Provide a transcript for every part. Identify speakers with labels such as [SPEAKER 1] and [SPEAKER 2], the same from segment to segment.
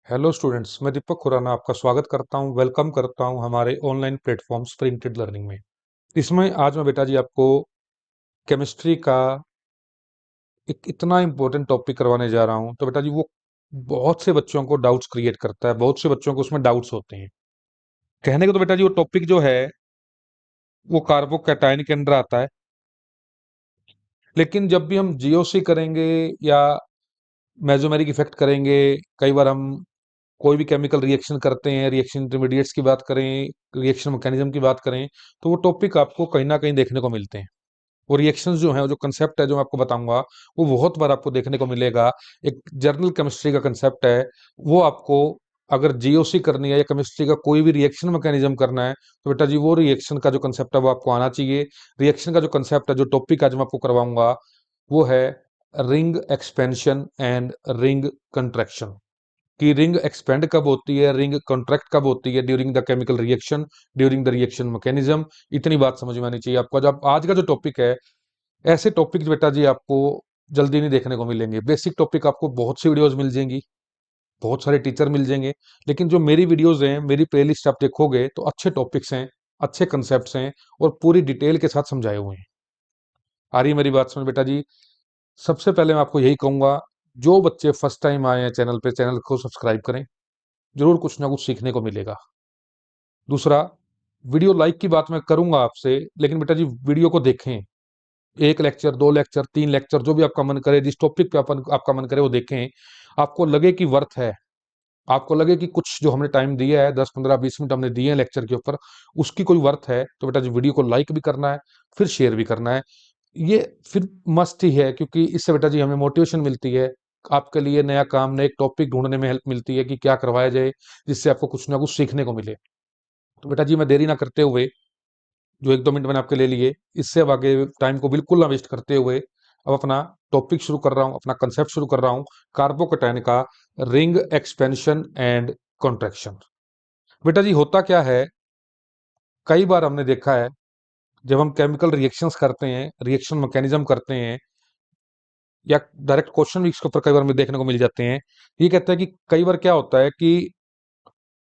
[SPEAKER 1] Hello students, मैं दीपक खुराना आपका स्वागत करता हूं, वेलकम करता हूं हमारे ऑनलाइन प्लेटफॉर्म स्प्रिंटेड लर्निंग में। इसमें आज मैं बेटा जी आपको केमिस्ट्री का एक इतना इम्पोर्टेंट टॉपिक करवाने जा रहा हूं। तो बेटा जी वो बहुत से बच्चों को डाउट्स क्रिएट करता है, बहुत से बच्चों को उसमें डाउट्स होते हैं। कहने को तो बेटा जी वो टॉपिक जो है वो कार्बोकैटायन के अंदर आता है, लेकिन जब भी हम जीओसी करेंगे या मेसोमेरिक इफेक्ट करेंगे, कई बार हम कोई भी केमिकल रिएक्शन करते हैं, रिएक्शन इंटरमीडिएट्स की बात करें, रिएक्शन मैकेनिज्म की बात करें, तो वो टॉपिक आपको कहीं ना कहीं देखने को मिलते हैं। वो रिएक्शंस जो हैं, जो कंसेप्ट है जो मैं आपको बताऊंगा, वो बहुत बार आपको देखने को मिलेगा। एक जर्नल केमिस्ट्री का कंसेप्ट है, वो आपको अगर जीओसी करनी है या केमिस्ट्री का कोई भी रिएक्शन मैकेनिज्म करना है, तो बेटा जी वो रिएक्शन का जो कंसेप्ट है वो आपको आना चाहिए। रिएक्शन का जो कंसेप्ट है, जो टॉपिक आज मैं आपको करवाऊंगा, वो है ring expansion and ring contraction. कि रिंग एक्सपेंड कब होती है, रिंग कॉन्ट्रैक्ट कब होती है, during the chemical reaction, during the reaction mechanism. इतनी बात समझ में आनी चाहिए आपको। जब आज का जो टॉपिक है, ऐसे टॉपिक बेटा जी आपको जल्दी नहीं देखने को मिलेंगे। बेसिक टॉपिक आपको बहुत सी वीडियोस मिल जाएंगी, बहुत सारे टीचर मिल जाएंगे, लेकिन जो मेरी वीडियोस हैं, मेरी प्लेलिस्ट आप देखोगे तो अच्छे टॉपिक्स हैं, अच्छे कंसेप्ट्स हैं और पूरी डिटेल के साथ समझाए हुए हैं। आ रही है मेरी बात समझ बेटा जी? सबसे पहले मैं आपको यही कहूंगा, जो बच्चे फर्स्ट टाइम आए हैं चैनल पे, चैनल को सब्सक्राइब करें, जरूर कुछ ना कुछ सीखने को मिलेगा। दूसरा, वीडियो लाइक की बात मैं करूंगा आपसे, लेकिन बेटा जी वीडियो को देखें। एक लेक्चर, दो लेक्चर, तीन लेक्चर, जो भी आपका मन करे, जिस टॉपिक पे आपका मन करे वो देखें। आपको लगे कि वर्थ है, आपको लगे कि कुछ जो हमने टाइम दिया है, 10 15 20 मिनट हमने दिए हैं लेक्चर के ऊपर, उसकी कोई वर्थ है, तो बेटा जी वीडियो को लाइक भी करना है, फिर शेयर भी करना है। ये फिर मस्ट ही है, क्योंकि इससे बेटा जी हमें मोटिवेशन मिलती है, आपके लिए नया काम, नए टॉपिक ढूंढने में हेल्प मिलती है कि क्या करवाया जाए, जिससे आपको कुछ ना कुछ सीखने को मिले। तो बेटा जी मैं देरी ना करते हुए, जो 1 2 मिनट मैंने आपके ले लिए, इससे अब आगे टाइम को बिल्कुल ना वेस्ट करते हुए, अब अपना टॉपिक शुरू कर रहा हूँ, अपना कंसेप्ट शुरू कर रहा हूँ, कार्बोकैटायन का रिंग एक्सपेंशन एंड कॉन्ट्रैक्शन। बेटा जी होता क्या है, कई बार हमने देखा है, जब हम केमिकल रिएक्शंस करते हैं, रिएक्शन मैकेनिज्म करते हैं, या डायरेक्ट क्वेश्चन भी इसके ऊपर कई बार हमें देखने को मिल जाते हैं। ये कहता है कि कई बार क्या होता है कि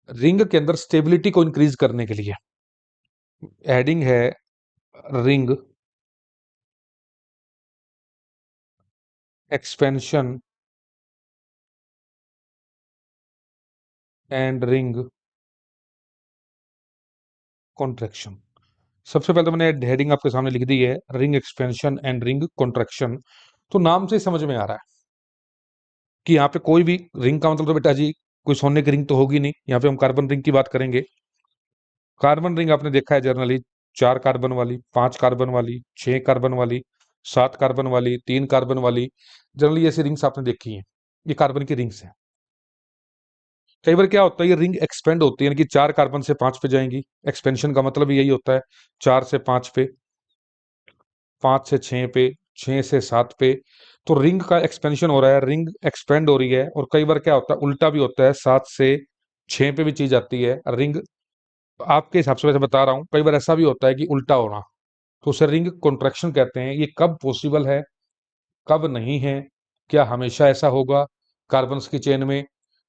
[SPEAKER 1] रिंग के अंदर स्टेबिलिटी को इंक्रीज करने के लिए, हेडिंग है ring expansion and ring contraction. सबसे पहले तो मैंने हेडिंग आपके सामने लिख दी है, ring expansion and ring contraction. तो नाम से ही समझ में आ रहा है कि यहाँ पे कोई भी रिंग का मतलब तो बेटा जी कोई सोने की रिंग तो होगी नहीं। यहाँ पे हम कार्बन रिंग की बात करेंगे। कार्बन रिंग आपने देखा है जनरली 4 कार्बन वाली, 5 कार्बन वाली, 6 कार्बन वाली, 7 कार्बन वाली, 3 कार्बन वाली, जनरली ऐसी रिंग्स आपने देखी हैं। ये कार्बन की रिंग्स हैं। कई बार क्या होता है, ये रिंग एक्सपेंड होती है, यानी कि 4 कार्बन से 5 पे जाएंगी। एक्सपेंशन का मतलब यही होता है, 4 से 5 पे, 5 से 6 पे, 6 से 7 पे। तो रिंग का एक्सपेंशन हो रहा है, रिंग एक्सपेंड हो रही है। और कई बार क्या होता है, उल्टा भी होता है, 7 से 6 पे भी चीज आती है रिंग। आपके हिसाब से वैसे बता रहा हूं, कई बार ऐसा भी होता है कि उल्टा होना, तो उसे रिंग कॉन्ट्रैक्शन कहते हैं। ये कब पॉसिबल है, कब नहीं है, क्या हमेशा ऐसा होगा? कार्बन्स की चेन में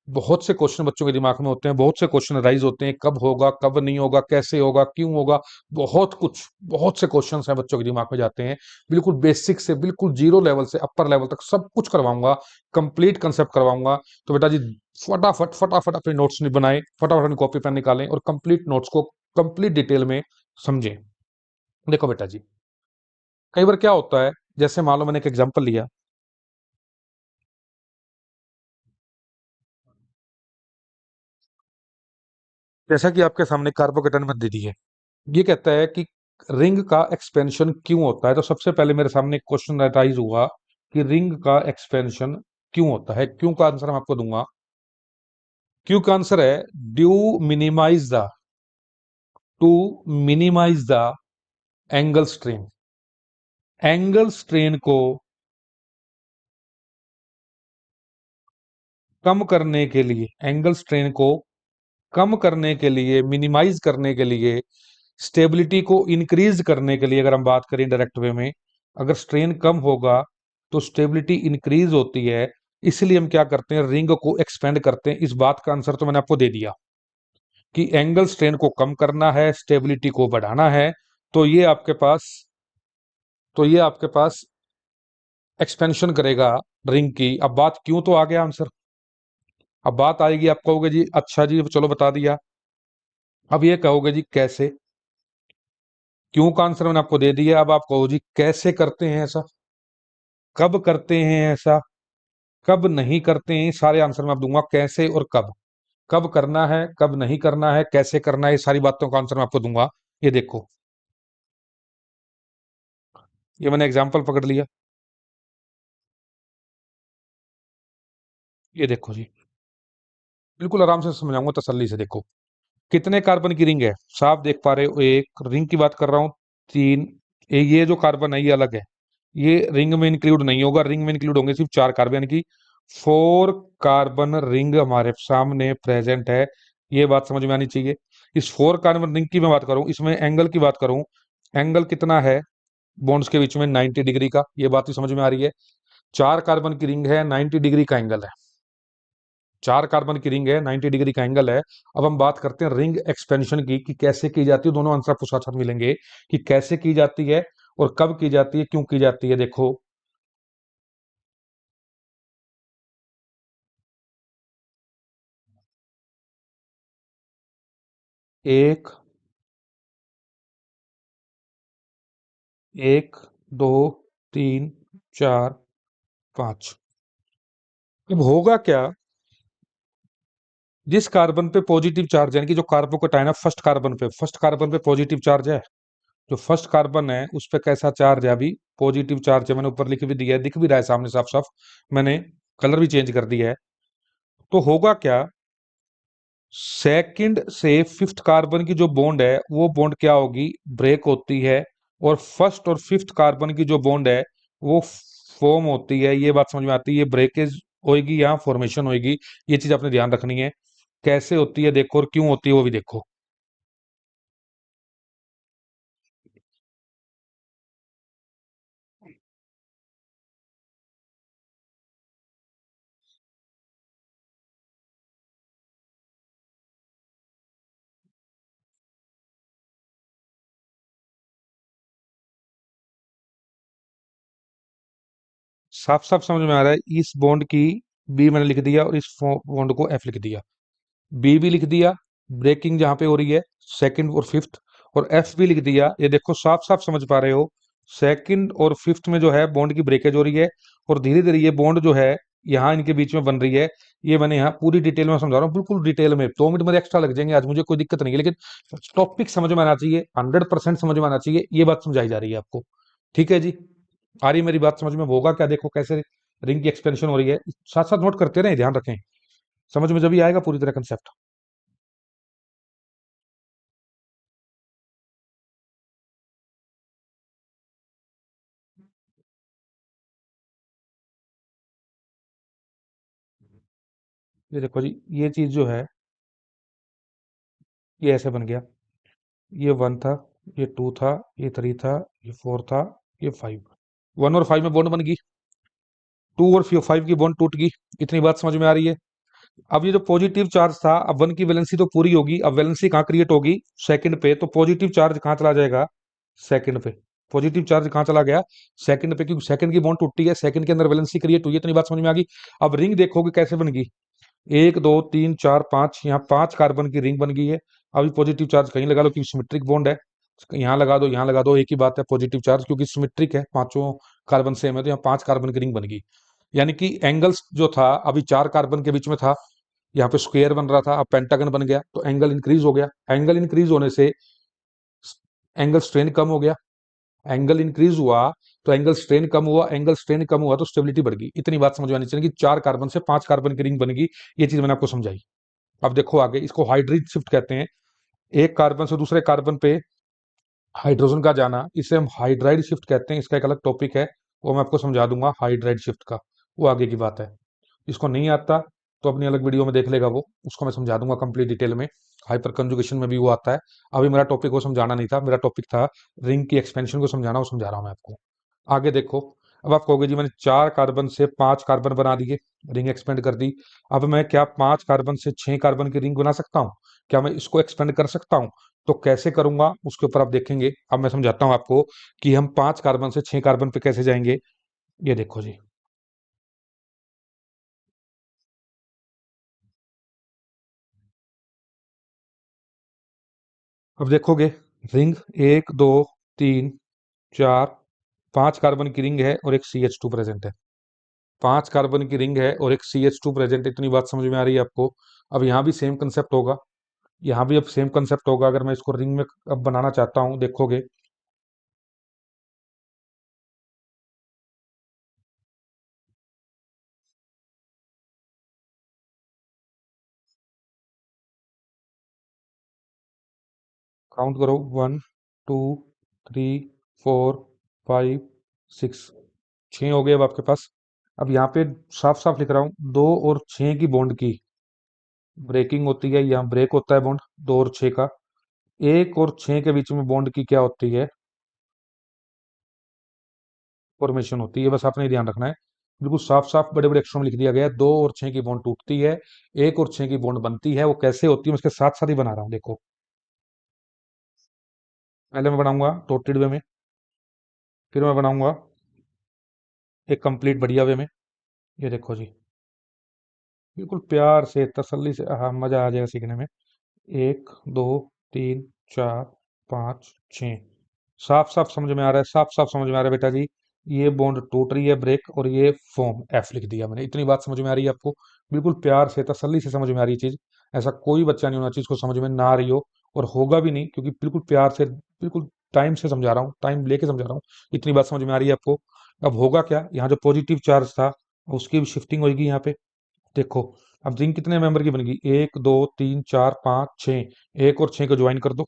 [SPEAKER 1] बहुत से क्वेश्चन बच्चों के दिमाग में होते हैं, बहुत से क्वेश्चन राइज होते हैं, कब होगा, कब नहीं होगा, कैसे होगा, क्यों होगा, बहुत कुछ, बहुत से क्वेश्चन हैं बच्चों के दिमाग में जाते हैं। बिल्कुल बेसिक से बिल्कुल जीरो लेवल से अपर लेवल तक सब कुछ करवाऊंगा, कंप्लीट कंसेप्ट करवाऊंगा। तो बेटा जी फटाफट फटाफट अपने नोट्स नहीं बनाए, फटाफट अपनी कॉपी पेन निकालें और कंप्लीट नोट्स को कंप्लीट डिटेल में समझें। देखो बेटा जी, कई बार क्या होता है, जैसे मान लो मैंने एक एग्जांपल लिया, जैसा कि आपके सामने कार्बोकेटन में दे दी है। ये कहता है कि रिंग का एक्सपेंशन क्यों होता है। तो सबसे पहले मेरे सामने एक क्वेश्चन राइज हुआ कि रिंग का एक्सपेंशन क्यों होता है। क्यों का आंसर मैं आपको दूंगा। क्यों का आंसर है due minimize the to minimize the angle strain. Angle strain को कम करने के लिए, एंगल स्ट्रेन को कम करने के लिए, मिनिमाइज करने के लिए, स्टेबिलिटी को इंक्रीज करने के लिए, अगर हम बात करें डायरेक्ट वे में, अगर स्ट्रेन कम होगा तो स्टेबिलिटी इंक्रीज होती है। इसलिए हम क्या करते हैं, रिंग को एक्सपेंड करते हैं। इस बात का आंसर तो मैंने आपको दे दिया कि एंगल स्ट्रेन को कम करना है, स्टेबिलिटी को बढ़ाना है। तो ये आपके पास तो ये आपके पास एक्सपेंशन करेगा रिंग की। अब बात क्यों तो आ गया आंसर। अब बात आएगी, आप कहोगे जी अच्छा जी चलो बता दिया। अब ये कहोगे जी कैसे। क्यों का आंसर मैंने आपको दे दिया, अब आप कहो जी कैसे करते हैं ऐसा, कब करते हैं ऐसा, कब नहीं करते हैं। सारे आंसर मैं आप दूंगा, कैसे और कब। कब करना है, कब नहीं करना है, कैसे करना है, ये सारी बातों का आंसर मैं आपको दूंगा। ये देखो, ये मैंने एग्जांपल पकड़ लिया। ये देखो जी, बिल्कुल आराम से समझाऊंगा, तसल्ली से देखो। कितने कार्बन की रिंग है, साफ देख पा रहे हो। एक रिंग की बात कर रहा हूं, तीन। ये जो कार्बन है ये अलग है, ये रिंग में इंक्लूड नहीं होगा। रिंग में इंक्लूड होंगे सिर्फ चार कार्बन, यानी कि 4 कार्बन रिंग हमारे सामने प्रेजेंट है। ये बात समझ में आनी चाहिए। इस 4 कार्बन रिंग की मैं बात करूं, इसमें एंगल की बात करूं, एंगल कितना है बॉन्ड्स के बीच में, 90 डिग्री का। ये बात भी समझ में आ रही है। 4 कार्बन की रिंग है, 90 डिग्री का एंगल है। 4 कार्बन की रिंग है, 90 डिग्री का एंगल है। अब हम बात करते हैं रिंग एक्सपेंशन की, कि कैसे की जाती है। दोनों आंसर आपको साथ साथ मिलेंगे कि कैसे की जाती है और कब की जाती है, क्यों की जाती है। देखो, एक, एक, दो, तीन, चार, पांच। अब होगा क्या, जिस कार्बन पे पॉजिटिव चार्ज है, यानी कि जो कार्बोकेटाइन है फर्स्ट कार्बन पे पॉजिटिव चार्ज है। जो फर्स्ट कार्बन है उस पे कैसा चार्ज है, अभी पॉजिटिव चार्ज है। मैंने ऊपर लिख भी दिया है, दिख भी रहा है सामने साफ साफ। मैंने कलर भी चेंज कर दिया है। तो होगा क्या, सेकंड से फिफ्थ कार्बन की जो बॉन्ड है वो बॉन्ड क्या होगी, ब्रेक होती है। और फर्स्ट और फिफ्थ कार्बन की जो बॉन्ड है वो फॉर्म होती है। ये बात समझ में आती है, ये ब्रेकेज होगी या फॉर्मेशन होगी। ये चीज आपने ध्यान रखनी है, कैसे होती है देखो, और क्यों होती है वो भी देखो। साफ साफ समझ में आ रहा है। इस बॉन्ड की बी मैंने लिख दिया और इस बॉन्ड को एफ लिख दिया। बी भी लिख दिया, ब्रेकिंग जहां पे हो रही है सेकंड और फिफ्थ। और एफ भी लिख दिया। ये देखो साफ साफ समझ पा रहे हो, सेकंड और फिफ्थ में जो है बॉन्ड की ब्रेकेज हो रही है। और धीरे धीरे ये बॉन्ड जो है यहाँ इनके बीच में बन रही है। ये मैंने यहाँ पूरी डिटेल में समझा रहा हूँ, बिल्कुल डिटेल में। 2 मिनट मेरे एक्स्ट्रा लग जाएंगे आज, मुझे कोई दिक्कत नहीं है, लेकिन टॉपिक समझ में आना चाहिए, 100% समझ में आना चाहिए। ये बात समझाई जा रही है आपको, ठीक है जी। आ रही है मेरी बात समझ में। होगा क्या देखो, कैसे रिंग की एक्सपेंशन हो रही है, साथ साथ नोट करते रहे, ध्यान रखें। समझ में जब ही आएगा पूरी तरह कंसेप्ट। ये देखो जी, ये चीज जो है ये ऐसे बन गया। ये 1 था, ये 2 था, ये 3 था, ये 4 था, ये 5। 1 और 5 में बॉन्ड बन गई, 2 और 5 की बॉन्ड टूट गई। इतनी बात समझ में आ रही है। अब ये जो पॉजिटिव चार्ज था, अब 1 की वैलेंसी तो पूरी होगी, अब वैलेंसी कहाँ क्रिएट होगी, सेकंड पे। तो पॉजिटिव चार्ज कहाँ चला जाएगा, सेकंड पे। पॉजिटिव चार्ज कहाँ चला गया, सेकंड पे, क्योंकि सेकंड की बॉन्ड टूटी है, सेकंड के अंदर वैलेंसी क्रिएट हुई है। इतनी बात समझ में आ गई। अब रिंग देखोगे कैसे बन गई, 1 2 3 4 5, यहाँ 5 कार्बन की रिंग बन गई है। अभी पॉजिटिव चार्ज कहीं लगा लो क्योंकि सिमेट्रिक बॉन्ड है, यहाँ लगा दो यहाँ लगा दो, एक ही बात है। पॉजिटिव चार्ज क्योंकि सिमेट्रिक है, पांचों कार्बन सेम है, तो यहाँ 5 कार्बन की रिंग बन गई। यानी कि एंगल्स जो था अभी 4 कार्बन के बीच में था, यहाँ पे स्क्वायर बन रहा था, अब पेंटागन बन गया, तो एंगल इंक्रीज हो गया। एंगल इंक्रीज होने से एंगल स्ट्रेन कम हो गया। एंगल इंक्रीज हुआ तो एंगल स्ट्रेन कम हुआ, एंगल स्ट्रेन कम हुआ तो स्टेबिलिटी बढ़ गई। इतनी बात समझ में आनी चाहिए कि 4 कार्बन से 5 कार्बन की रिंग बनेगी। ये चीज मैंने आपको समझाई। अब देखो आगे, इसको हाइड्रिड शिफ्ट कहते हैं। एक कार्बन से दूसरे कार्बन पे हाइड्रोजन का जाना, इसे हम हाइड्राइड शिफ्ट कहते हैं। इसका एक अलग टॉपिक है, वो मैं आपको समझा दूंगा हाइड्राइड शिफ्ट का, वो आगे की बात है। इसको नहीं आता तो अपनी अलग वीडियो में देख लेगा वो, उसको मैं समझा दूंगा कंप्लीट डिटेल में। हाइपर कंजुगेशन में भी वो आता है। अभी मेरा टॉपिक वो समझाना नहीं था, मेरा टॉपिक था रिंग की एक्सपेंशन को समझाना, वो समझा रहा हूं मैं आपको। आगे देखो, अब आप कहोगे जी मैंने 4 कार्बन से 5 कार्बन बना दिए, रिंग एक्सपेंड कर दी। अब मैं क्या 5 कार्बन से 6 कार्बन की रिंग बना सकता हूँ? क्या मैं इसको एक्सपेंड कर सकता हूँ? तो कैसे करूँगा उसके ऊपर आप देखेंगे। अब मैं समझाता हूँ आपको कि हम 5 कार्बन से 6 कार्बन पे कैसे जाएँगे। ये देखो जी। अब देखोगे रिंग 1, 2, 3, 4, 5 कार्बन की रिंग है और एक CH2 प्रेजेंट है। 5 कार्बन की रिंग है और एक CH2 प्रेजेंट है, इतनी बात समझ में आ रही है आपको? अब यहाँ भी सेम कंसेप्ट होगा, यहाँ भी अब सेम कंसेप्ट होगा। अगर मैं इसको रिंग में अब बनाना चाहता हूँ, देखोगे काउंट करो, 1, 2, 3, 4, 5, 6, 6 हो गए अब आपके पास। अब यहाँ पे साफ साफ लिख रहा हूँ, 2 और 6 की बॉन्ड की ब्रेकिंग होती है, यहाँ ब्रेक होता है बॉन्ड 2 और 6 का। 1 और 6 के बीच में बॉन्ड की क्या होती है? फॉर्मेशन होती है। बस आपने ध्यान रखना है, बिल्कुल साफ साफ बड़े बड़े अक्षरों में लिख दिया गया है, 2 और 6 की बॉन्ड टूटती है, 1 और 6 की बॉन्ड बनती है। वो कैसे होती है मैं इसके साथ साथ ही बना रहा हूँ, देखो। पहले मैं बनाऊंगा टोटेड वे में, फिर मैं बनाऊंगा एक कंप्लीट बढ़िया वे में। ये देखो जी, बिल्कुल प्यार से तसल्ली से, हाँ मजा आ जाएगा सीखने में। 1, 2, 3, 4, 5, 6, साफ साफ समझ में आ रहा है, साफ साफ समझ में आ रहा है बेटा जी। ये बॉन्ड टूट रही है, ब्रेक, और ये फॉर्म एफ लिख दिया मैंने। इतनी बात समझ में आ रही है आपको? बिल्कुल प्यार से तसल्ली से समझ में आ रही है चीज। ऐसा कोई बच्चा नहीं होना चाहिए जिसको समझ में ना आ रही हो, और होगा भी नहीं, क्योंकि बिल्कुल प्यार से, बिल्कुल टाइम से समझा रहा हूँ, टाइम लेके समझा रहा हूँ। इतनी बात समझ में आ रही है आपको? अब होगा क्या, यहाँ जो पॉजिटिव चार्ज था उसकी भी शिफ्टिंग होगी यहाँ पे। देखो, अब रिंग कितने मेंबर की बनेगी? 1, 2, 3, 4, 5, 6। 1 और 6 को ज्वाइन कर दो।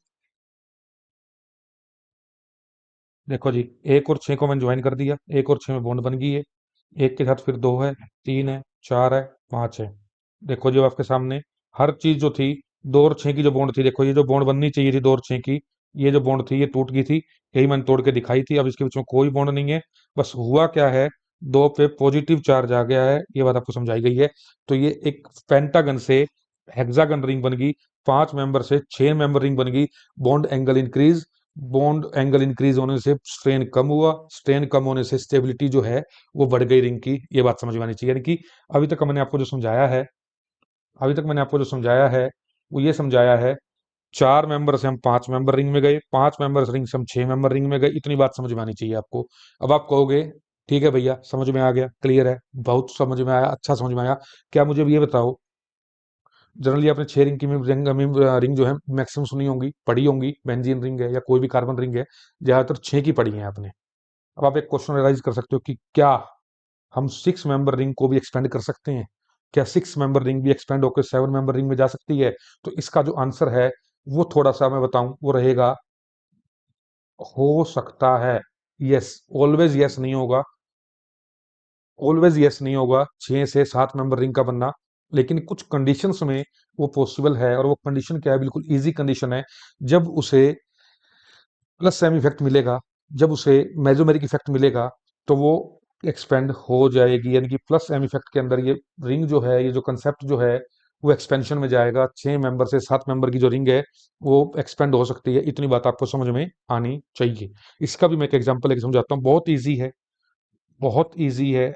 [SPEAKER 1] देखो जी, 1 और 6 को मैंने ज्वाइन कर दिया, 1 और 6 में बॉन्ड बन गई है। एक के साथ फिर 2 है, 3 है, 4 है, 5 है। देखो जो आपके सामने हर चीज जो थी, 2 और 6 की जो बॉन्ड थी, देखो ये जो बॉन्ड बननी चाहिए थी 2 और 6 की, ये जो बॉन्ड थी ये टूट गई थी। यही मैंने तोड़ के दिखाई थी। अब इसके बीच में कोई बॉन्ड नहीं है। बस हुआ क्या है, 2 पे पॉजिटिव चार्ज आ गया है, ये बात आपको समझाई गई है। तो ये एक पेंटागन से हेक्सागन रिंग बन गई, 5 मेंबर से 6 मेंबर रिंग बन गई। बॉन्ड एंगल इंक्रीज होने से स्ट्रेन कम हुआ, स्ट्रेन कम होने से स्टेबिलिटी जो है वो बढ़ गई रिंग की। ये बात समझ में आनी चाहिए। यानी कि अभी तक मैंने आपको जो समझाया है, अभी तक मैंने आपको जो समझाया है वो ये समझाया है, 4 मेंबर से हम 5 मेंबर रिंग में गए, 5 मेंबर रिंग से हम 6 मेंबर रिंग में गए। इतनी बात समझ में आनी चाहिए आपको। अब आप कहोगे ठीक है भैया, समझ में आ गया, क्लियर है, बहुत समझ में आया, अच्छा समझ में आया। क्या मुझे अब ये बताओ, जनरली आपने 6 रिंग की रिंग जो है मैक्सिमम सुनी होंगी, पढ़ी होंगी, बेंजीन रिंग है या कोई भी कार्बन रिंग है, ज्यादातर 6 की पढ़ी है आपने। अब आप एक क्वेश्चन राइज कर सकते हो कि क्या हम 6 मेंबर रिंग को भी एक्सपेंड कर सकते हैं? क्या 6 मेंबर रिंग भी एक्सपेंड होकर 7 मेंबर रिंग में जा सकती है? तो इसका जो आंसर है वो थोड़ा सा मैं बताऊं, वो रहेगा हो सकता है। यस, ऑलवेज यस नहीं होगा, ऑलवेज यस नहीं होगा 6 से 7 मेंबर रिंग का बनना। लेकिन कुछ कंडीशंस में वो पॉसिबल है, और वो कंडीशन क्या है? बिल्कुल इजी कंडीशन है। जब उसे प्लस सेम इफेक्ट मिलेगा, जब उसे मेसोमेरिक इफेक्ट मिलेगा, तो वो एक्सपेंड हो जाएगी। यानी कि प्लस एम इफेक्ट के अंदर ये रिंग जो है, ये जो कंसेप्ट जो है, वो एक्सपेंशन में जाएगा। 6 मेंबर से 7 मेंबर की जो रिंग है वो एक्सपेंड हो सकती है। इतनी बात आपको समझ में आनी चाहिए। इसका भी मैं एक एग्जांपल लेके समझाता हूँ, बहुत ईजी है, बहुत ईजी है,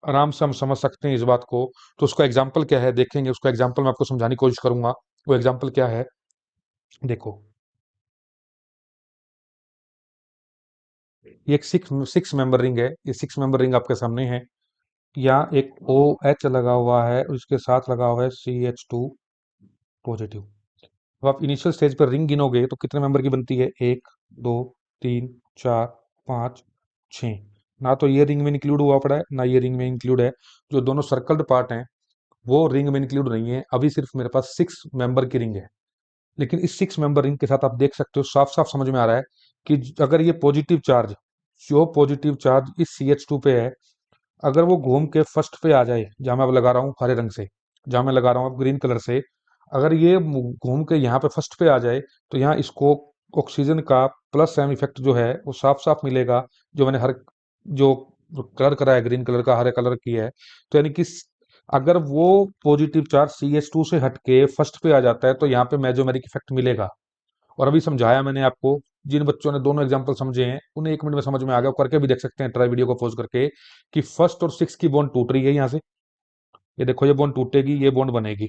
[SPEAKER 1] आराम से हम समझ सकते हैं इस बात को। तो उसका एग्जाम्पल क्या है देखेंगे, उसका एग्जाम्पल मैं आपको समझाने की कोशिश करूंगा। वो एग्जाम्पल क्या है, देखो। ये एक सिक्स सिक्स मेंबर रिंग है, ये 6 मेंबर रिंग आपके सामने है। यहाँ एक ओ एच लगा हुआ है, उसके साथ लगा हुआ है CH2 पॉजिटिव। अब आप इनिशियल स्टेज पर रिंग गिनोगे तो कितने मेंबर की बनती है? 1, 2, 3, 4, 5, 6। ना तो ये रिंग में इंक्लूड हुआ पड़ा है, ना ये रिंग में इंक्लूड है। जो दोनों सर्कल्ड पार्ट हैं वो रिंग में इंक्लूड नहीं है। अभी सिर्फ मेरे पास 6 मेंबर की रिंग है। लेकिन इस 6 मेंबर रिंग के साथ आप देख सकते हो, साफ साफ समझ में आ रहा है कि अगर ये पॉजिटिव चार्ज, जो पॉजिटिव चार्ज इस CH2 पे है, अगर वो घूम के फर्स्ट पे आ जाए, जहां मैं अब लगा रहा हूँ हरे रंग से, जहां मैं लगा रहा हूँ अब ग्रीन कलर से, अगर ये घूम के यहाँ पे फर्स्ट पे आ जाए, तो यहाँ इसको ऑक्सीजन का प्लस एम इफेक्ट जो है वो साफ साफ मिलेगा। जो मैंने हर जो जो कलर करा है ग्रीन कलर का, हरे कलर की है, तो यानी कि अगर वो पॉजिटिव चार्ज CH2 से हटके फर्स्ट पे आ जाता है तो यहाँ पे मेसोमेरिक इफेक्ट मिलेगा। और अभी समझाया मैंने आपको, जिन बच्चों ने दोनों एग्जांपल समझे हैं उन्हें 1 मिनट में समझ में आ गया, वो करके भी देख सकते हैं ट्राई वीडियो को पॉज करके, कि फर्स्ट और सिक्स की बॉन्ड टूट रही है यहाँ से, ये देखो ये बॉन्ड टूटेगी, ये बॉन्ड बनेगी,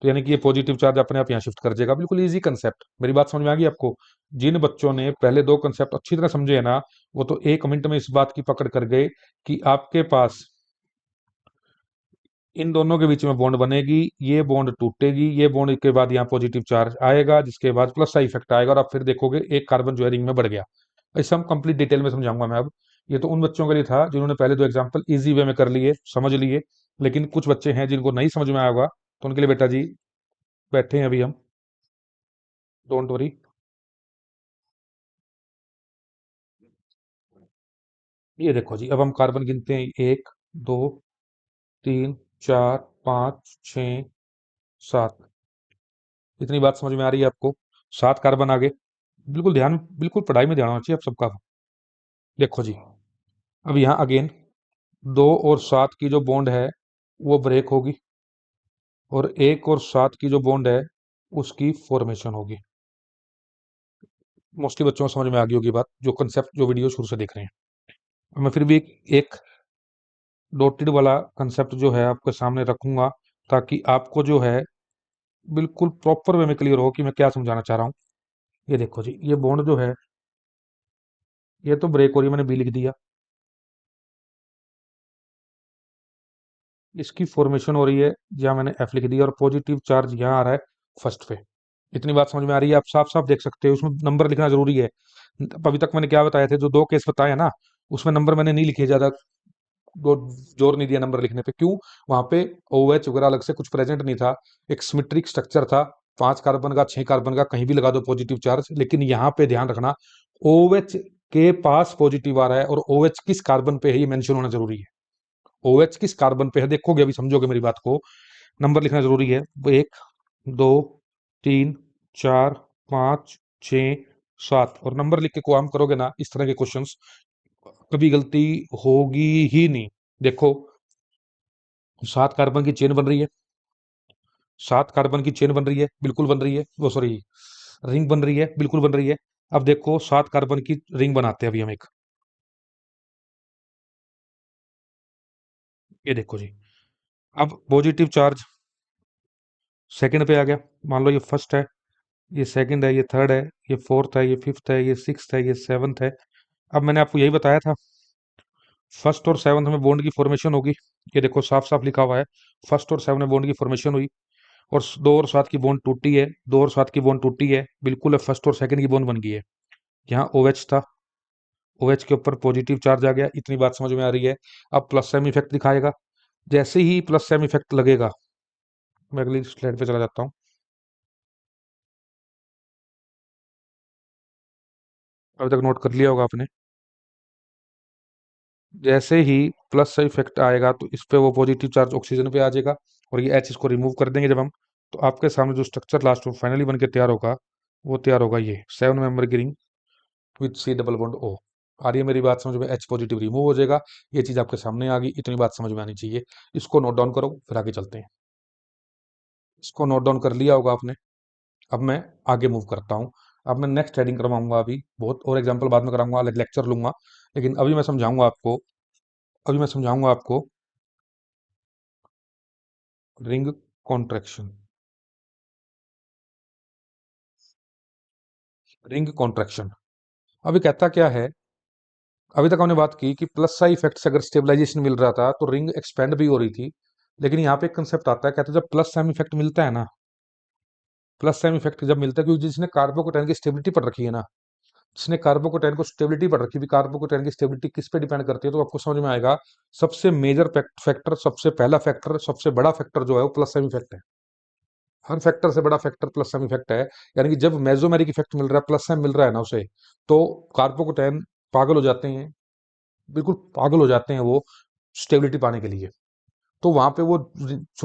[SPEAKER 1] तो यानी कि ये पॉजिटिव चार्ज अपने आप यहाँ शिफ्ट कर जाएगा। बिल्कुल इजी कंसेप्ट, मेरी बात समझ में आ गई आपको? जिन बच्चों ने पहले दो कंसेप्ट अच्छी तरह समझे है ना, वो तो 1 मिनट में इस बात की पकड़ कर गए कि आपके पास इन दोनों के बीच में बॉन्ड बनेगी, ये बॉन्ड टूटेगी, ये बॉन्ड के बाद यहाँ पॉजिटिव चार्ज आएगा, जिसके बाद प्लस का इफेक्ट आएगा, और आप फिर देखोगे एक कार्बन जो है रिंग में बढ़ गया। इसे हम कंप्लीट डिटेल में समझाऊंगा मैं अब। ये तो उन बच्चों के लिए था जिन्होंने पहले दो एग्जाम्पल इजी वे में कर लिए, समझ लिए, लेकिन कुछ बच्चे हैं जिनको नहीं समझ में आया होगा, तो उनके लिए बेटा जी बैठे हैं अभी हम, डोंट वरी। ये देखो जी, अब हम कार्बन गिनते हैं, 1 2 3 4 5 6 7। इतनी बात समझ में आ रही है आपको? 7 कार्बन आगे, बिल्कुल ध्यान, बिल्कुल पढ़ाई में ध्यान होना चाहिए आप सबका। देखो जी, अब यहाँ अगेन 2 और 7 की जो बॉन्ड है वो ब्रेक होगी, और 1 और 7 की जो बॉन्ड है उसकी फॉर्मेशन होगी। मोस्टली बच्चों को समझ में आ गई होगी बात, जो कंसेप्ट जो वीडियो शुरू से देख रहे हैं। अब मैं फिर भी एक डॉटेड वाला कंसेप्ट जो है आपके सामने रखूंगा, ताकि आपको जो है बिल्कुल प्रॉपर वे में क्लियर हो कि मैं क्या समझाना चाह रहा हूँ। ये देखो जी, ये बॉन्ड जो है ये तो ब्रेक हो रही है, मैंने बी लिख दिया, इसकी फॉर्मेशन हो रही है, यहाँ मैंने एफ लिख दिया, और पॉजिटिव चार्ज यहाँ आ रहा है फर्स्ट पे। इतनी बात समझ में आ रही है? आप साफ साफ देख सकते हो, उसमें नंबर लिखना जरूरी है। अभी तक मैंने क्या बताया थे, जो दो केस बताया ना, उसमें नंबर मैंने नहीं लिखे, ज्यादा जोर नहीं दिया नंबर लिखने पे। क्यों? वहां पे OH वगैरह अलग से कुछ प्रेजेंट नहीं था, एक सिमेट्रिक स्ट्रक्चर था, 5 कार्बन का 6 कार्बन का, कहीं भी लगा दो पॉजिटिव चार्ज। लेकिन यहाँ पे ध्यान रखना, OH के पास पॉजिटिव आ रहा है, और OH किस कार्बन पे है ये मेंशन होना जरूरी है। OH किस कार्बन पे है देखोगे, अभी समझोगे मेरी बात को, नंबर लिखना जरूरी है। वो 1 2 3 4 5 6 7, और नंबर लिख के काम करोगे ना इस तरह के क्वेश्चंस, कभी गलती होगी ही नहीं। देखो, 7 कार्बन की चेन बन रही है, 7 कार्बन की चेन बन रही है, बिल्कुल बन रही है, वो सॉरी रिंग बन रही है, बिल्कुल बन रही है। अब देखो 7 कार्बन की रिंग बनाते हैं अभी हम एक, ये देखो जी, अब पॉजिटिव चार्ज सेकंड पे आ गया, मान लो ये फर्स्ट है, ये सेकंड है, ये थर्ड है, ये फोर्थ है, ये फिफ्थ है, ये सिक्स्थ है, ये सेवंथ है। अब मैंने आपको यही बताया था, फर्स्ट और सेवंथ में बॉन्ड की फॉर्मेशन होगी, ये देखो साफ साफ लिखा हुआ है, फर्स्ट और सेवंथ में बॉन्ड की फॉर्मेशन हुई, और 2 और 7 की बॉन्ड टूटी है, 2 और 7 की बॉन्ड टूटी है, बिल्कुल है, फर्स्ट और सेकंड की बॉन्ड बन गई है। यहाँ OH था, OH के ऊपर पॉजिटिव चार्ज आ गया, इतनी बात समझ में आ रही है? अब प्लस सेम इफेक्ट दिखाएगा, जैसे ही प्लस सेम इफेक्ट लगेगा, मैं अगली स्लाइड पे चला जाता हूँ। अभी तक नोट कर लिया होगा आपने, जैसे ही प्लस का इफेक्ट आएगा तो इस पे वो पॉजिटिव चार्ज ऑक्सीजन पे आ जाएगा, और ये H इसको रिमूव कर देंगे जब हम, तो आपके सामने जो स्ट्रक्चर लास्ट में फाइनली बन के तैयार होगा, वो तैयार होगा ये 7 मेंबर की ring with C double bond O। आ रही है मेरी बात समझ में? H पॉजिटिव रिमूव हो जाएगा, ये चीज आपके सामने आ गई, इतनी बात समझ में आनी चाहिए। इसको नोट डाउन करो, फिर आगे चलते हैं। इसको नोट डाउन कर लिया होगा आपने? अब मैं आगे मूव करता हूँ। अब मैं नेक्स्ट हेडिंग करवाऊंगा, अभी बहुत और एग्जाम्पल बाद में कराऊंगा, लेक्चर लूंगा, लेकिन अभी मैं समझाऊंगा आपको, अभी मैं समझाऊंगा आपको रिंग कॉन्ट्रैक्शन। रिंग कॉन्ट्रैक्शन अभी कहता क्या है? अभी तक हमने बात की कि प्लस साइड इफेक्ट से अगर स्टेबलाइजेशन मिल रहा था तो रिंग एक्सपेंड भी हो रही थी, लेकिन यहाँ पे एक कंसेप्ट आता है, कहते हैं जब प्लस साइड इफेक्ट मिलता है ना, प्लस साइड इफेक्ट जब मिलता है, क्योंकि जिसने कार्बोकेटाइन की स्टेबिलिटी पढ़ रखी है ना, जिसने कार्बोकेटाइन को स्टेबिलिटी पढ़ रखी है, कार्बोकेटाइन की स्टेबिलिटी किस पे डिपेंड करती है, तो आपको समझ में आएगा। सबसे मेजर फैक्टर, सबसे पहला फैक्टर, सबसे बड़ा फैक्टर जो है वो प्लस साइड इफेक्ट है। हर फैक्टर से बड़ा फैक्टर प्लस साइड इफेक्ट है। यानी कि जब मेसोमेरिक इफेक्ट मिल रहा है, प्लस साइड मिल रहा है ना उसे, तो कार्बोकेटाइन पागल हो जाते हैं, बिल्कुल पागल हो जाते हैं वो स्टेबिलिटी पाने के लिए। तो वहां पे वो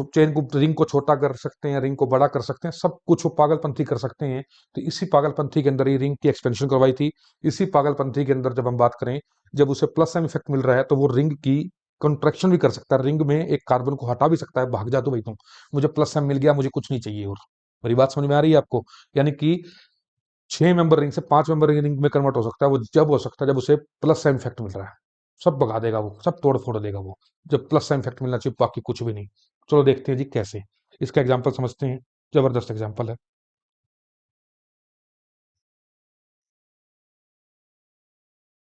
[SPEAKER 1] चेन को, रिंग को छोटा कर सकते हैं, रिंग को बड़ा कर सकते हैं, सब कुछ वो पागलपंथी कर सकते हैं। तो इसी पागलपंथी के अंदर ही रिंग की एक्सपेंशन करवाई थी। इसी पागलपंथी के अंदर जब हम बात करें, जब उसे प्लस एम इफेक्ट मिल रहा है, तो वो रिंग की कंट्रैक्शन भी कर सकता है, रिंग में एक कार्बन को हटा भी सकता है, भाग जा तो भाई तुम, मुझे प्लस एम मिल गया, मुझे कुछ नहीं चाहिए। और मेरी बात समझ में आ रही है आपको? यानी कि 6 मेंबर रिंग से 5 मेंबर रिंग में कन्वर्ट हो सकता है। वो जब हो सकता है जब उसे प्लस साइन इफेक्ट मिल रहा है। सब भगा देगा वो, सब तोड़ फोड़ देगा वो, जब प्लस साइन इफेक्ट मिलना चाहिए, बाकी कुछ भी नहीं। चलो देखते हैं जी कैसे, इसका एग्जाम्पल समझते हैं। जबरदस्त एग्जाम्पल है।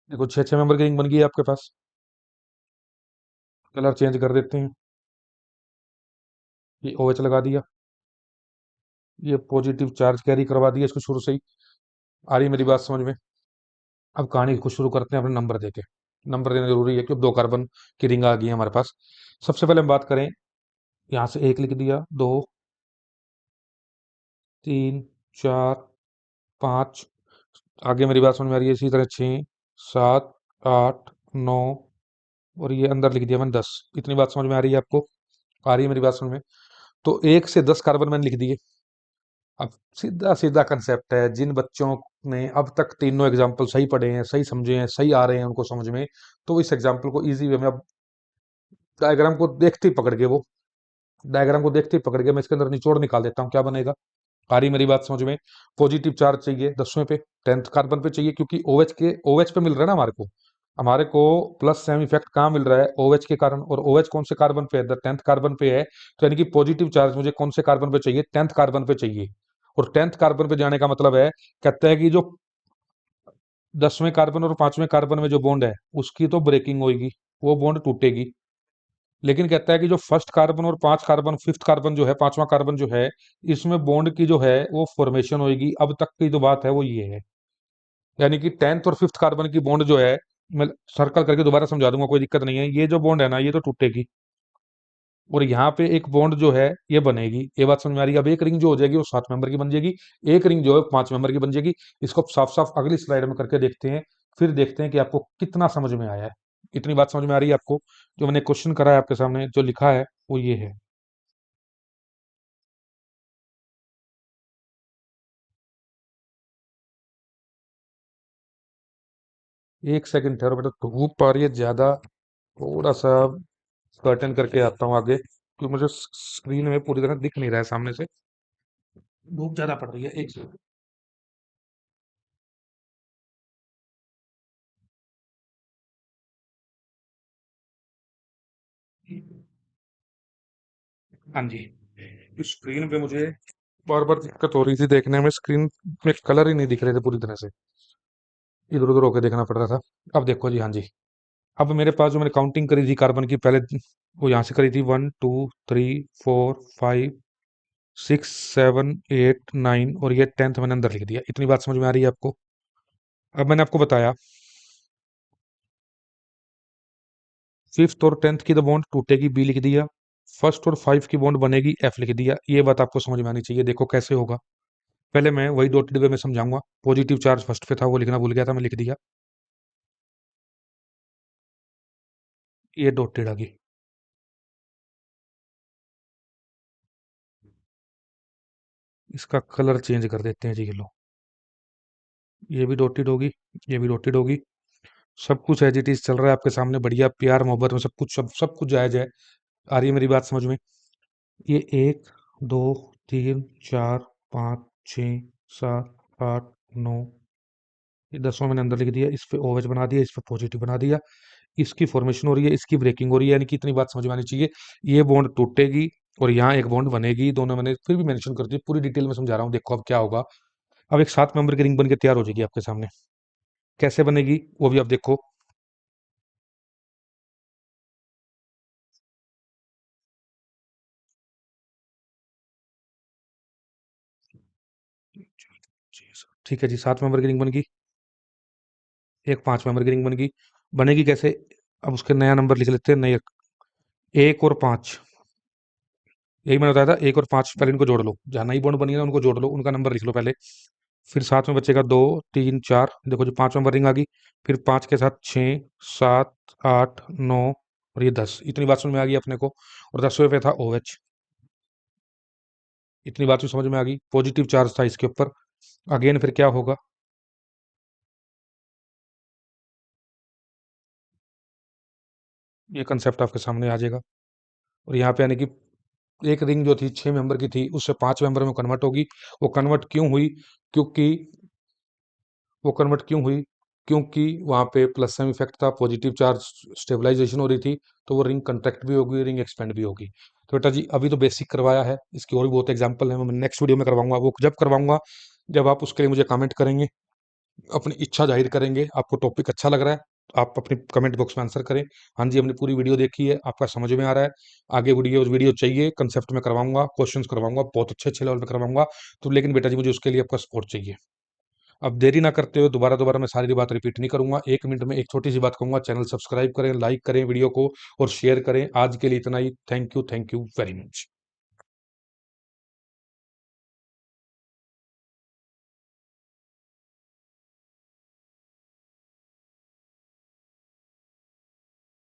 [SPEAKER 1] देखो 6 6 मेंबर की रिंग बन गई है आपके पास। कलर चेंज कर देते हैं। ये OH लगा दिया, ये पॉजिटिव चार्ज कैरी करवा दिया इसको शुरू से ही। आ रही है मेरी बात समझ में? अब कहानी को शुरू करते हैं अपने नंबर देके। नंबर देना जरूरी है, क्योंकि 2 कार्बन की रिंग आ गई है हमारे पास। सबसे पहले हम बात करें, यहाँ से 1 लिख दिया, 2, 3, 4, 5। आगे मेरी बात समझ में आ रही है? इसी तरह 6 7 8 9, और ये अंदर लिख दिया मैंने 10। इतनी बात समझ में आ रही है आपको? आ रही है मेरी बात समझ में? तो 1 से 10 कार्बन मैंने लिख दिए। अब सीधा सीधा कंसेप्ट है, जिन बच्चों ने अब तक तीनों एग्जाम्पल सही पढ़े हैं, सही समझे हैं, सही आ रहे हैं उनको समझ में, तो इस एग्जाम्पल को इजी वे में, अब डायग्राम को देखते ही पकड़ के वो, डायग्राम को देखते ही पकड़ के मैं इसके अंदर निचोड़ निकाल देता हूँ, क्या बनेगा। आ रही मेरी बात समझ में? पॉजिटिव चार्ज चाहिए 10वें पे, 10th कार्बन पे चाहिए, क्योंकि OH पे मिल रहा है ना हमारे को प्लस सेम इफेक्ट कहाँ मिल रहा है? OH के कारण। और OH कौन से कार्बन पे है? 10th कार्बन पे है। तो यानी कि पॉजिटिव चार्ज मुझे कौन से कार्बन पे चाहिए? 10th कार्बन पे चाहिए। और 10th कार्बन पे जाने का मतलब है, कहता है कि जो 10वें कार्बन और 5वें कार्बन में जो बॉन्ड है, उसकी तो ब्रेकिंग होगी, वो बॉन्ड टूटेगी। लेकिन कहता है कि जो फर्स्ट कार्बन और 5 कार्बन, 5th कार्बन जो है, 5वां कार्बन जो है, इसमें बॉन्ड की जो है वो फॉर्मेशन होगी। अब तक की जो बात है वो ये है, यानी कि 10th और 5th कार्बन की बॉन्ड जो है, मैं सर्कल करके दोबारा समझा दूंगा, कोई दिक्कत नहीं है। ये जो बॉन्ड है ना, ये तो टूटेगी, और यहाँ पे एक बॉन्ड जो है ये बनेगी। ये बात समझ में आ रही है? अब एक रिंग जो हो जाएगी वो 7 मेंबर की बन जाएगी, एक रिंग जो है 5 मेंबर की बन जाएगी। इसको साफ साफ अगली स्लाइड में करके देखते हैं, फिर देखते हैं कि आपको कितना समझ में आया है। इतनी बात समझ में आ रही है आपको? जो मैंने क्वेश्चन करा है आपके सामने, जो लिखा है वो ये है। 1 सेकंड ठहरो बेटा, धूप आ रही है ज्यादा, थोड़ा सा कर्टन करके आता हूँ आगे, क्योंकि मुझे स्क्रीन में पूरी तरह दिख नहीं रहा है सामने से, धूप ज्यादा पड़ रही है। एक सेकंड। हाँ जी, इस स्क्रीन पे मुझे बार बार दिक्कत हो रही थी देखने में, स्क्रीन में कलर ही नहीं दिख रहे थे पूरी तरह से, इधर उधर होकर देखना पड़ रहा था। अब देखो जी, हाँ जी, अब मेरे पास जो मैंने काउंटिंग करी थी कार्बन की पहले, वो यहाँ से करी थी, 1 2 3 4 5 6 7 8 9, और ये 10th मैंने अंदर लिख दिया। इतनी बात समझ में आ रही है आपको? अब मैंने आपको बताया, 5th और 10th की तो बॉन्ड टूटेगी, बी लिख दिया। फर्स्ट और 5 की बॉन्ड बनेगी, एफ लिख दिया। ये बात आपको समझ में आनी चाहिए। देखो कैसे होगा, पहले मैं वही डॉटेड वे में समझाऊंगा। पॉजिटिव चार्ज फर्स्ट पे था, वो लिखना भूल गया था, मैं लिख दिया, ये डॉटेड आ गई। इसका कलर चेंज कर देते हैं जी, ये लो, ये भी डॉटेड होगी, ये भी डॉटेड होगी। सब कुछ एज इट इज चल रहा है आपके सामने, बढ़िया प्यार मोहब्बत में सब कुछ, सब कुछ जायज है। आ रही है मेरी बात समझ में? ये 1 2 3 4 5 6 7 8 9, ये 10वां मैंने अंदर लिख दिया, इस पे OH बना दिया, इस पे पॉजिटिव बना दिया। इसकी फॉर्मेशन हो रही है, इसकी ब्रेकिंग हो रही है, यानी कि इतनी बात समझ में आनी चाहिए। ये बॉन्ड टूटेगी और यहाँ एक बॉन्ड बनेगी, दोनों मैंने फिर भी मेंशन कर दी, पूरी डिटेल में समझा रहा हूँ। देखो अब क्या होगा। अब एक 7 मेंबर की रिंग बन के तैयार हो जाएगी आपके सामने। कैसे बनेगी वो भी आप देखो। ठीक है जी, 7 मेंबर की रिंग बन गई। एक 5 मेंबर की रिंग बन गई। बनेगी कैसे? अब उसके नया नंबर लिख लेते हैं, नए 1 और 5। यही मैंने बताया था, 1 और 5 पहले इनको जोड़ लो, जहाँ नई बॉन्ड बनी है ना उनको जोड़ लो, उनका नंबर लिख लो पहले। फिर साथ में बचेगा 2 3 4, देखो जो 5 नंबर रिंग आ गई। फिर 5 के साथ 6 7 8 9, और ये 10, इतनी बात समझ में आ गई अपने को। और 10वें पे था OH, इतनी बात भी समझ में आ गई। पॉजिटिव चार्ज था इसके ऊपर। अगेन फिर क्या होगा, ये कंसेप्ट आपके सामने आ जाएगा। और यहाँ पे यानी कि एक रिंग जो थी 6 मेंबर की थी, उससे 5 मेंबर में कन्वर्ट होगी। वो कन्वर्ट क्यों हुई? क्योंकि वो कन्वर्ट क्यों हुई? क्योंकि वहाँ पे प्लस साइन इफेक्ट था, पॉजिटिव चार्ज स्टेबलाइजेशन हो रही थी, तो वो रिंग कंट्रैक्ट भी होगी, रिंग एक्सपेंड भी होगी। तो बेटा जी अभी तो बेसिक करवाया है, इसकी और भी बहुत एग्जांपल है, मैं नेक्स्ट वीडियो में करवाऊंगा। वो जब करवाऊंगा जब आप उसके लिए मुझे कमेंट करेंगे, अपनी इच्छा जाहिर करेंगे। आपको टॉपिक अच्छा लग रहा है तो आप अपने कमेंट बॉक्स में आंसर करें, हाँ जी हमने पूरी वीडियो देखी है, आपका समझ में आ रहा है, आगे वीडियो वीडियो चाहिए, कंसेप्ट में करवाऊंगा, क्वेश्चंस करवाऊंगा, बहुत अच्छे अच्छे लेवल पे करवाऊंगा। तो लेकिन बेटा जी मुझे उसके लिए आपका सपोर्ट चाहिए। अब देरी ना करते हुए दोबारा दोबारा मैं सारी बात रिपीट नहीं करूंगा, 1 मिनट में एक छोटी सी बात कहूंगा, चैनल सब्सक्राइब करें, लाइक करें वीडियो को और शेयर करें। आज के लिए इतना ही। Thank you very much.